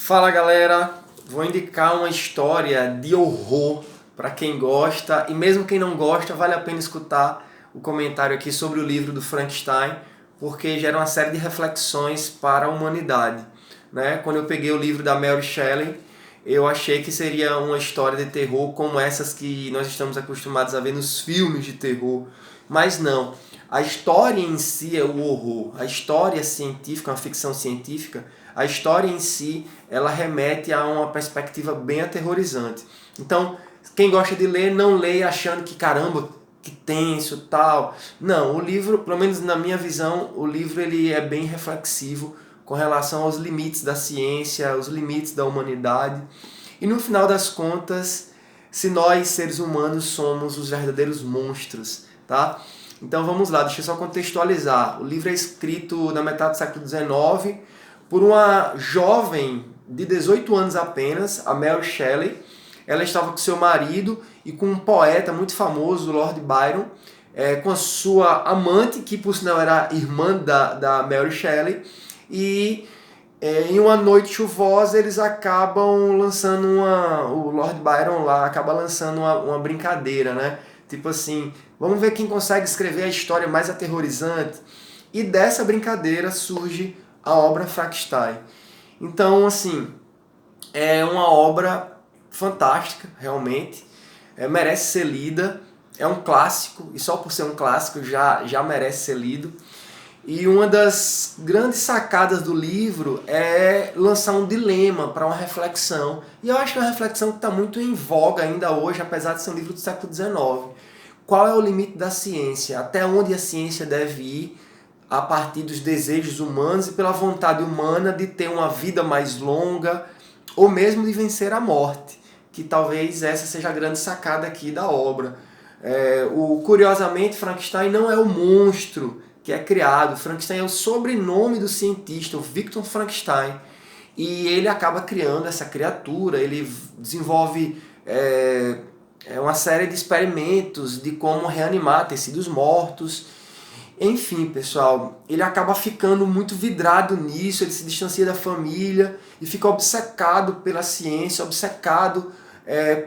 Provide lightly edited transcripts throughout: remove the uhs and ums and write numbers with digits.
Fala galera, vou indicar uma história de horror para quem gosta e mesmo quem não gosta vale a pena escutar o comentário aqui sobre o livro do Frankenstein, porque gera uma série de reflexões para a humanidade, né? Quando eu peguei o livro da Mary Shelley, eu achei que seria uma história de terror como essas que nós estamos acostumados a ver nos filmes de terror, mas não. A história em si é o horror, a história científica, uma ficção científica, a história em si, ela remete a uma perspectiva bem aterrorizante. Então, quem gosta de ler, não leia achando que caramba, que tenso, tal. Não, o livro, pelo menos na minha visão, o livro ele é bem reflexivo com relação aos limites da ciência, os limites da humanidade. E no final das contas, se nós, seres humanos, somos os verdadeiros monstros, tá? Então vamos lá, deixa eu só contextualizar. O livro é escrito na metade do século XIX por uma jovem de 18 anos apenas, a Mary Shelley. Ela estava com seu marido e com um poeta muito famoso, Lord Byron, com a sua amante, que por sinal era irmã da Mary Shelley, e em uma noite chuvosa eles acabam lançando o Lord Byron lá acaba lançando uma brincadeira, né? Tipo assim, vamos ver quem consegue escrever a história mais aterrorizante. E dessa brincadeira surge a obra Frankenstein. Então, assim, é uma obra fantástica, realmente. Merece ser lida. É um clássico, e só por ser um clássico já merece ser lido. E uma das grandes sacadas do livro é lançar um dilema para uma reflexão. E eu acho que é uma reflexão que está muito em voga ainda hoje, apesar de ser um livro do século XIX. Qual é o limite da ciência? Até onde a ciência deve ir a partir dos desejos humanos e pela vontade humana de ter uma vida mais longa ou mesmo de vencer a morte? Que talvez essa seja a grande sacada aqui da obra. Curiosamente, Frankenstein não é o monstro que é criado. Frankenstein é o sobrenome do cientista, o Victor Frankenstein. E ele acaba criando essa criatura, ele desenvolve uma série de experimentos de como reanimar tecidos mortos. Enfim, pessoal, ele acaba ficando muito vidrado nisso, ele se distancia da família e fica obcecado pela ciência, obcecado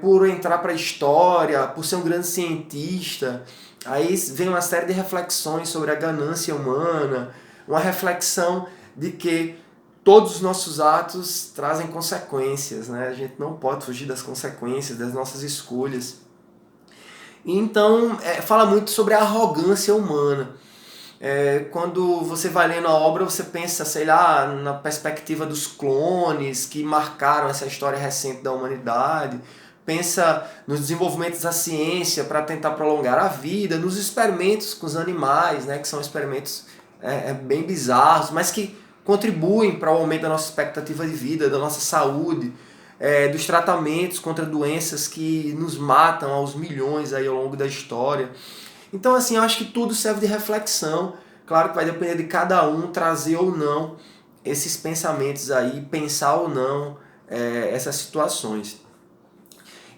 por entrar para a história, por ser um grande cientista. Aí vem uma série de reflexões sobre a ganância humana, uma reflexão de que todos os nossos atos trazem consequências, né? A gente não pode fugir das consequências das nossas escolhas. Então, fala muito sobre a arrogância humana. Quando você vai lendo a obra, você pensa, sei lá, na perspectiva dos clones que marcaram essa história recente da humanidade, pensa nos desenvolvimentos da ciência para tentar prolongar a vida, nos experimentos com os animais, né, que são experimentos bem bizarros, mas que contribuem para o aumento da nossa expectativa de vida, da nossa saúde, dos tratamentos contra doenças que nos matam aos milhões aí ao longo da história. Então, assim, eu acho que tudo serve de reflexão. Claro que vai depender de cada um trazer ou não esses pensamentos aí, pensar ou não essas situações.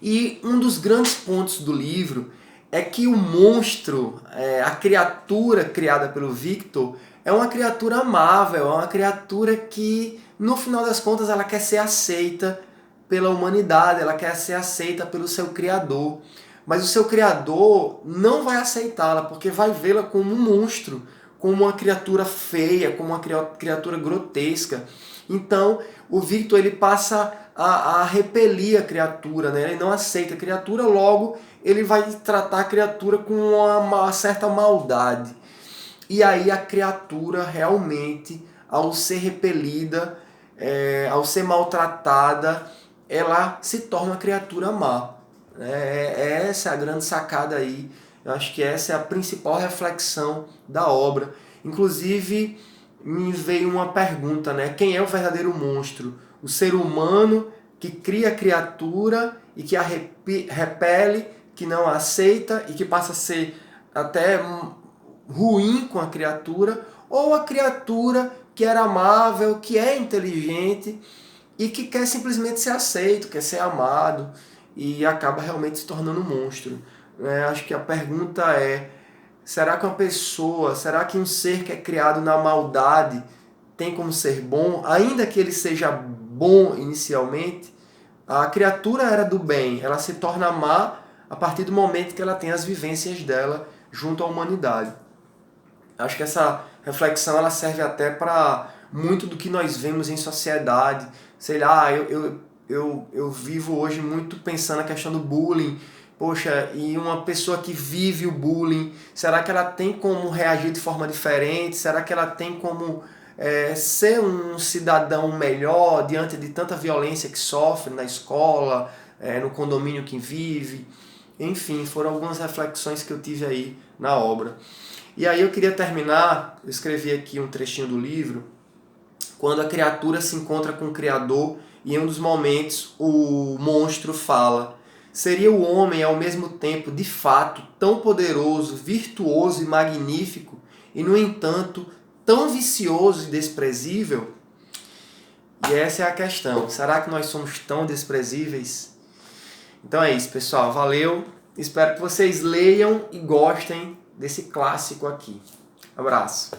E um dos grandes pontos do livro é que o monstro, a criatura criada pelo Victor, é uma criatura amável, é uma criatura que, no final das contas, ela quer ser aceita pela humanidade, ela quer ser aceita pelo seu criador. Mas o seu criador não vai aceitá-la, porque vai vê-la como um monstro, como uma criatura feia, como uma criatura grotesca. Então, o Victor ele passa a repelir a criatura, né? Ele não aceita a criatura, logo ele vai tratar a criatura com uma certa maldade. E aí a criatura realmente, ao ser repelida, ao ser maltratada, ela se torna uma criatura má. Essa é a grande sacada aí. Eu acho que essa é a principal reflexão da obra. Inclusive, me veio uma pergunta, né? Quem é o verdadeiro monstro? O ser humano que cria a criatura e que a repele, que não a aceita e que passa a ser até ruim com a criatura, ou a criatura que era amável, que é inteligente e que quer simplesmente ser aceito, quer ser amado e acaba realmente se tornando um monstro. Acho que a pergunta é, será que uma pessoa, será que um ser que é criado na maldade tem como ser bom, ainda que ele seja bom inicialmente, a criatura era do bem, ela se torna má a partir do momento que ela tem as vivências dela junto à humanidade. Acho que essa reflexão ela serve até para muito do que nós vemos em sociedade. Sei lá, eu vivo hoje muito pensando na questão do bullying. Poxa, e uma pessoa que vive o bullying, será que ela tem como reagir de forma diferente? Será que ela tem como ser um cidadão melhor diante de tanta violência que sofre na escola, no condomínio que vive? Enfim, foram algumas reflexões que eu tive aí na obra. E aí eu queria terminar, eu escrevi aqui um trechinho do livro, quando a criatura se encontra com o Criador e em um dos momentos o monstro fala: seria o homem ao mesmo tempo, de fato, tão poderoso, virtuoso e magnífico, e no entanto tão vicioso e desprezível? E essa é a questão. Será que nós somos tão desprezíveis? Então é isso, pessoal. Valeu. Espero que vocês leiam e gostem desse clássico aqui. Abraço.